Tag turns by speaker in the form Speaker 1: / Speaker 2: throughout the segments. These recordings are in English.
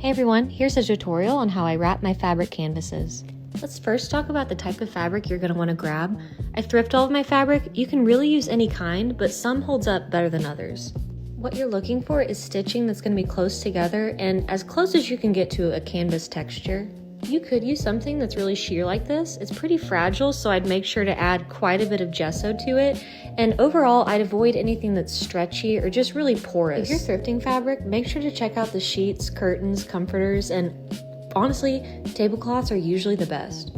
Speaker 1: Hey everyone, here's a tutorial on how I wrap my fabric canvases. Let's first talk about the type of fabric you're going to want to grab. I thrift all of my fabric. You can really use any kind, but some holds up better than others. What you're looking for is stitching that's going to be close together and as close as you can get to a canvas texture. You could use something that's really sheer like this. It's pretty fragile, so I'd make sure to add quite a bit of gesso to it. And overall, I'd avoid anything that's stretchy or just really porous. If you're thrifting fabric, make sure to check out the sheets, curtains, comforters, and honestly, tablecloths are usually the best.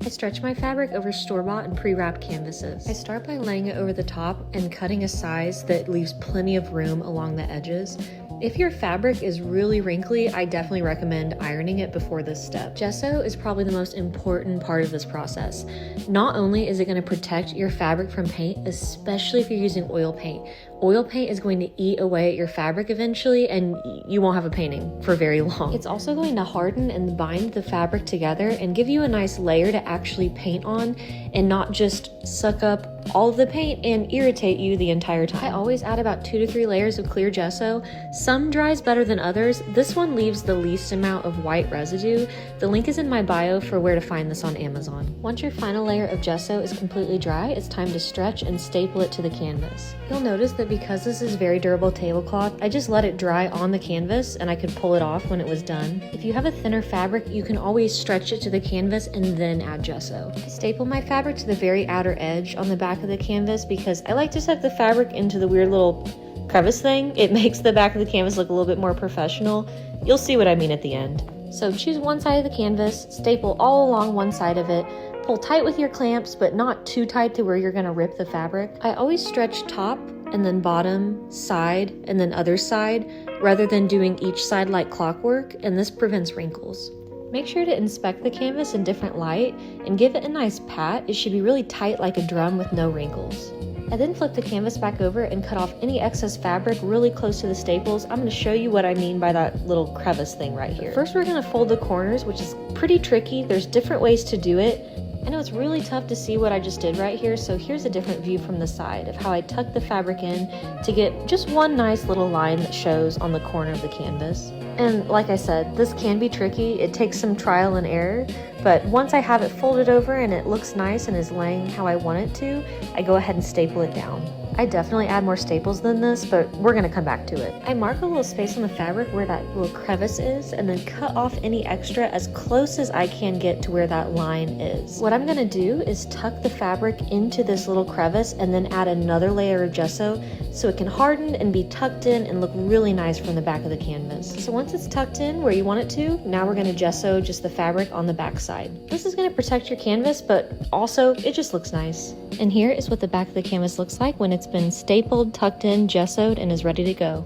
Speaker 1: I stretch my fabric over store-bought and pre-wrapped canvases. I start by laying it over the top and cutting a size that leaves plenty of room along the edges. If your fabric is really wrinkly, I definitely recommend ironing it before this step. Gesso is probably the most important part of this process. Not only is it going to protect your fabric from paint, especially if you're using oil paint. Oil paint is going to eat away at your fabric eventually and you won't have a painting for very long. It's also going to harden and bind the fabric together and give you a nice layer to actually paint on and not just suck up all of the paint and irritate you the entire time. I always add about 2 to 3 layers of clear gesso. Some dries better than others. This one leaves the least amount of white residue. The link is in my bio for where to find this on Amazon. Once your final layer of gesso is completely dry, it's time to stretch and staple it to the canvas. You'll notice that because this is very durable tablecloth, I just let it dry on the canvas and I could pull it off when it was done. If you have a thinner fabric, you can always stretch it to the canvas and then add gesso. I staple my fabric to the very outer edge on the back of the canvas because I like to tuck the fabric into the weird little crevice thing. It makes the back of the canvas look a little bit more professional. You'll see what I mean at the end. So choose one side of the canvas, staple all along one side of it, pull tight with your clamps but not too tight to where you're going to rip the fabric. I always stretch top and then bottom, side, and then other side rather than doing each side like clockwork, and this prevents wrinkles. Make sure to inspect the canvas in different light and give it a nice pat. It should be really tight like a drum with no wrinkles. I then flip the canvas back over and cut off any excess fabric really close to the staples. I'm going to show you what I mean by that little crevice thing right here. First, we're going to fold the corners, which is pretty tricky. There's different ways to do it. I know it's really tough to see what I just did right here, so here's a different view from the side of how I tuck the fabric in to get just one nice little line that shows on the corner of the canvas. And like I said, this can be tricky. It takes some trial and error, but once I have it folded over and it looks nice and is laying how I want it to, I go ahead and staple it down. I definitely add more staples than this, but we're gonna come back to it. I mark a little space on the fabric where that little crevice is and then cut off any extra as close as I can get to where that line is. What I'm gonna do is tuck the fabric into this little crevice and then add another layer of gesso so it can harden and be tucked in and look really nice from the back of the canvas. So once it's tucked in where you want it to, now we're gonna gesso just the fabric on the back side. This is gonna protect your canvas, but also it just looks nice. And here is what the back of the canvas looks like when it's been stapled, tucked in, gessoed, and is ready to go.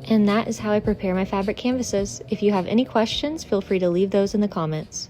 Speaker 1: And that is how I prepare my fabric canvases. If you have any questions, feel free to leave those in the comments.